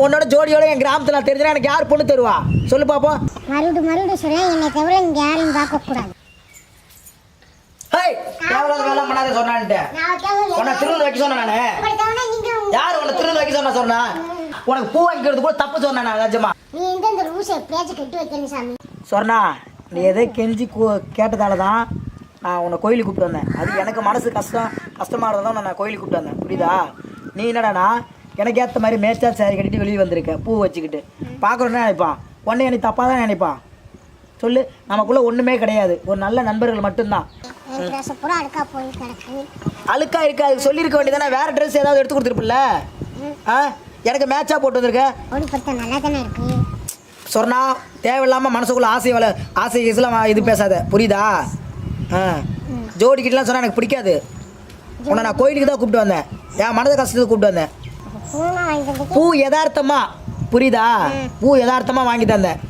உன்னோட ஜோடியோட என் கிராமத்துல நான் தெரிஞ்சா எனக்கு யார் பொண்ணு தருவா சொல்லு பாப்போம். மறுபடியும் சொல்றேன், என்னை தவிர இங்க யாரையும் பார்க்க கூடாது. ஹேய், தேவலாத வேலை பண்ணாத சொன்னான்ட்டு உன்னை திருநூறு வைக்க சொன்னேன் நானு. யார் உன்னை திருநூறு வைக்க சொன்னா? உனக்கு பூ வாங்கிக்கிறது கூட தப்பு சொன்னேன் நான் நிஜமா. நீ இந்த ரூல்ஸ் எப்படியாச்சும் கட்டி வைக்கணும் சாமி. சொன்னா நீ எதை கெஞ்சி கேட்டதால தான் நான் உன்னை கோயிலுக்கு கூப்பிட்டு வந்தேன். அது எனக்கு மனசு கஷ்டமாக இருந்ததான் நான் கோயிலுக்கு கூப்பிட்டு வந்தேன். புரியுதா? நீ என்னடானா எனக்கு ஏற்ற மாதிரி மேட்சா சாரி கட்டிட்டு வெளியே வந்திருக்க பூ வச்சுக்கிட்டு பார்க்குறோன்னு நினைப்பான். உடனே எனக்கு தப்பாக தான் நினைப்பான். சொல்லு, நமக்குள்ளே ஒன்றுமே கிடையாது, ஒரு நல்ல நண்பர்கள் மட்டும்தான். அழுக்கா இருக்கா? அதுக்கு சொல்லியிருக்க வேண்டியதானே, வேற ட்ரெஸ் ஏதாவது எடுத்து கொடுத்துருப்பில்ல? எனக்கு மேட்சா போட்டு வந்திருக்க சொன்னா தேவையில்லாமல் மனசுக்குள்ள ஆசை இசலாம் இது பேசாத, புரியுதா? ஜோடிக்கிட்டலாம் சொன்னால் எனக்கு பிடிக்காது. உன்னை நான் கோயிலுக்கு தான் கூப்பிட்டு வந்தேன், என் மனதை கஷ்டத்துக்கு கூப்பிட்டு வந்தேன். பூ யதார்த்தமா, புரியுதா? பூ யதார்த்தமாக வாங்கி தந்தேன்.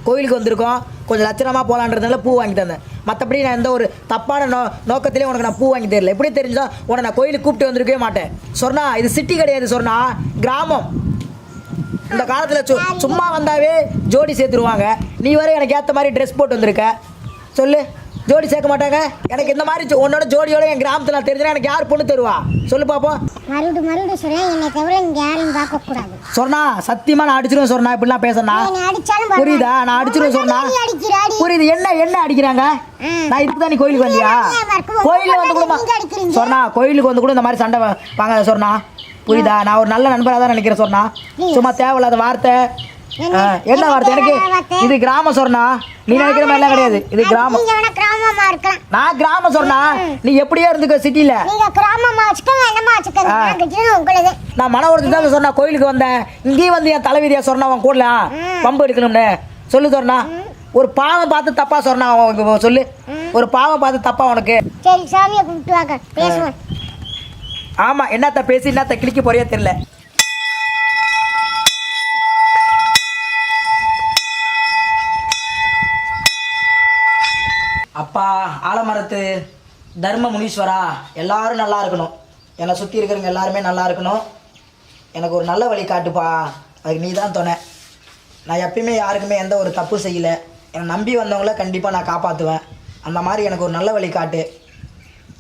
கோயிலுக்கு வந்திருக்கோம், கொஞ்சம் லட்சணமாக போகலான்றதுனால பூ வாங்கி தந்தேன். மற்றபடி நான் எந்த ஒரு தப்பான நோக்கத்திலே உனக்கு நான் பூ வாங்கி தரல. எப்படி தெரிஞ்சா உன்னை நான் கோயிலுக்கு கூப்பிட்டு வந்திருக்கவே மாட்டேன். சொன்னா இது சிட்டி கிடையாது, சொன்னா கிராமம். இந்த காலத்தில் சும்மா வந்தாவே ஜோடி சேர்த்துருவாங்க. நீ வர எனக்கு ஏற்ற மாதிரி ட்ரெஸ் போட்டு வந்திருக்க. சொல்லு, ஜோடி சேர்க்க மாட்டாங்க? எனக்கு இந்த மாதிரி உன்னோட ஜோடியோட என் கிராமத்தில் நான் தெரிஞ்சா எனக்கு யார் பொண்ணு தருவா சொல்லு பாப்போம். மறுபடியும் சொல்றேன், என்னை தவிர இங்க யாரையும் பார்க்க கூடாது. சொன்னா சத்தியமா நான் அடிச்சிருவேன். சொன்னா இப்படிலாம் பேசனா புரியுதா? நான் அடிச்சிருவேன். சொன்னா புரியுது. என்ன அடிக்கிறாங்க? நான் இதுக்கு தான் நீ கோயிலுக்கு வந்தியா? கோயிலுக்கு வந்து கூட சொன்னா கோயிலுக்கு வந்து கூட இந்த மாதிரி சண்டை வாங்க சொன்னா, புரியுதா? நான் ஒரு நல்ல நண்பராக தான் நினைக்கிறேன். சொன்னா சும்மா தேவையில்லாத வார்த்தை. என்ன வார்த்தை? எனக்கு இது கிராமம். சொன்னா நீ நினைக்கிற மாதிரி எல்லாம் கிடையாது, இது கிராமம். நான் கிராமம். சொன்னா நீ எப்படியே இருந்துக்க சிட்டில. நான் மன உறுதி தான் சொன்னா கோயிலுக்கு வந்தேன். இங்கேயும் வந்து என் தலைவிதியா சொன்னா அவன் கூட பம்பு எடுக்கணும்னு சொல்லு. சொன்னா ஒரு பாவம் பார்த்து தப்பா சொன்னா சொல்லு, ஒரு பாவம் பார்த்து தப்பா உனக்கு? ஆமா, என்னத்த பேசி என்னத்த கிளிக்க போறியா தெரியல. அப்பா ஆலமரத்து தர்ம முனீஸ்வரா, எல்லாரும் நல்லா இருக்கணும். என்னை சுற்றி இருக்கிறவங்க எல்லாருமே நல்லா இருக்கணும். எனக்கு ஒரு நல்ல வழி காட்டுப்பா, அதுக்கு நீ தான் துணை. நான் எப்பயுமே யாருக்குமே எந்த ஒரு தப்பு செய்யலை. என்னை நம்பி வந்தவங்கள கண்டிப்பாக நான் காப்பாற்றுவேன். அந்த மாதிரி எனக்கு ஒரு நல்ல வழி காட்டு.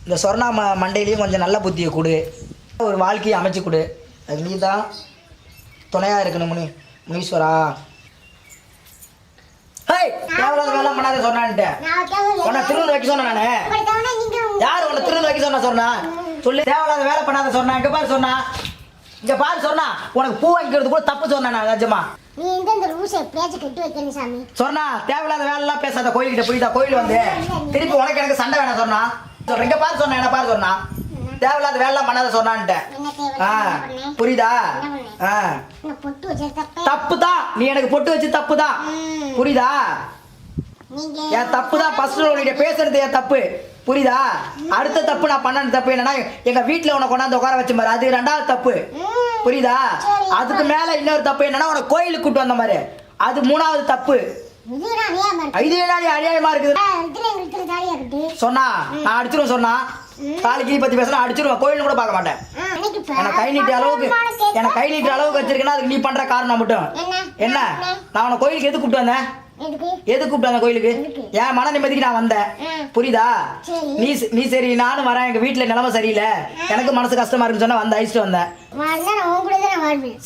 இந்த சொர்ணா மண்டையிலையும் கொஞ்சம் நல்ல புத்தியை கொடு, ஒரு வாழ்க்கையை அமைச்சு கொடு. அதுக்கு நீ தான் துணையாக இருக்கணும் முனீஸ்வரா. தேவையில்லாத வேலை பண்ணாத சொன்னான்ட்டு உன்னை திருநூறு வைக்க சொன்ன நானு. யார் உன்னை திருநூறு வைக்க சொன்னா? சொல்லு, தேவையில்லாத வேலை பண்ணாத சொன்னா. இங்க பாரு சொன்னா, இங்க பாரு சொன்னா உனக்கு பூ வாங்கிக்கிறது கூட தப்பு சொன்னா நான் நிஜமா. நீ இந்த ரூல்ஸ் எப்படியாச்சும் கட்டி வைக்கணும் சாமி. சொன்னா தேவையில்லாத வேலை எல்லாம் பேசாத கோயில்கிட்ட, புரியுதா? கோயில் வந்து திருப்பி உனக்கு எனக்கு சண்டை வேணாம் சொன்னா. சொல்றேன், இங்க பாரு சொன்னா, என்ன பாரு சொன்னா, தேவையில்லாத வேலை எல்லாம் பண்ணாத சொன்னான்ட்டு. புரியுதா? தப்பு தான், நீ எனக்கு பொட்டு வச்சு தப்பு தான், புரியுதா? என் தப்பு தான். ஃபர்ஸ்ட் உன்கிட்ட பேசுறது என் தப்பு, புரியுதா? அடுத்த தப்பு நான் பண்ண தப்பு என்னன்னா, எங்க வீட்டுல உனக்கு கொண்டாந்து உட்கார வச்ச மாதிரி, அது ரெண்டாவது தப்பு, புரியுதா? அதுக்கு மேல இன்னொரு தப்பு என்னன்னா உனக்கு கோயிலுக்கு கூட்டு வந்த மாதிரி, அது மூணாவது தப்பு. இது அநியாயமா இருக்குது சொன்னா. நான் அடிச்சிருவேன். சொன்னா தாலிக்கு பத்தி பேச அடிச்சிருவேன். கோயிலும் கூட பார்க்க மாட்டேன். எனக்கு கை நீட்ட அளவுக்கு வச்சிருக்கேன்னா அதுக்கு நீ பண்ற காரணம் மட்டும் என்ன? நான் உன கோயிலுக்கு எது கூப்பிட்டு வந்தேன்? எது கூப்பிட்டு கோயிலுக்கு? என் மன நிம்மதிக்கு நான் வந்தேன், புரியுதா? நீ சரி நானும் வரேன், எங்க வீட்டுல நிலைமை சரியில்லை, எனக்கு மனசு கஷ்டமா இருக்குன்னு சொன்னா வந்து அழிச்சிட்டு வந்தேன்.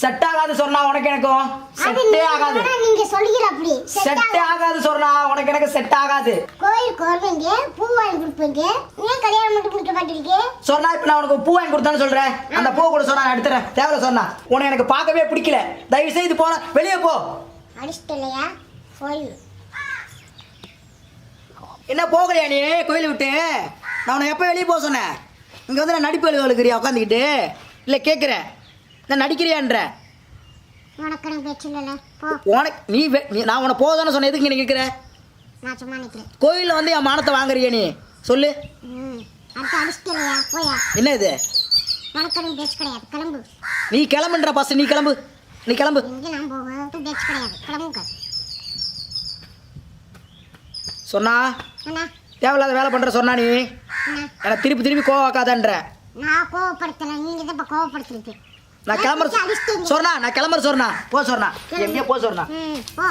செட் ஆகாது சொன்னா உனக்கு எனக்கும் செட்டே ஆகாது. செட்டே ஆகாது சொன்னா உனக்கு எனக்கு செட் ஆகாது. சொன்னா இப்ப நான் உனக்கு பூ வாங்கி கொடுத்தான்னு சொல்றேன், அந்த பூ கூட சொன்னா நான் எடுத்துறேன். தேவையில்ல சொன்னா உனக்கு எனக்கு பார்க்கவே பிடிக்கல, தயவு செய்து போன வெளியே போ. என்ன போகலையா நீ கோயிலை விட்டு? நான் உன்னை எப்போ வெளியே போக சொன்னேன்? இங்கே வந்து நான் நடிப்பு எழுதுகிறியா உட்காந்துக்கிட்டு? இல்லை கேட்குறேன், நான் நடிக்கிறியான்ற உனக்கு நீ நான் உன்னை போக தானே சொன்னேன், எதுக்கு நீ கேட்குற? கோயிலில் வந்து என் மானத்தை வாங்குறியா நீ சொல்லு? என்ன இது? நீ கிளம்புன்ற பஸ், நீ கிளம்பு. சொன்னா தேவையில்லாத வேலை பண்ற சொன்னா நீ எனக்கு திருப்பி கோவம் வைக்காதன்ற. நான் கோவப்படுத்தல, நீங்க தான் கோவப்படுத்துறீங்க. நான் கிளம்புற அடிச்சிட்டு சொன்னா நான் கிளம்புற சொன்னா போ சொன்னா எங்கேயோ போ சொன்னா போ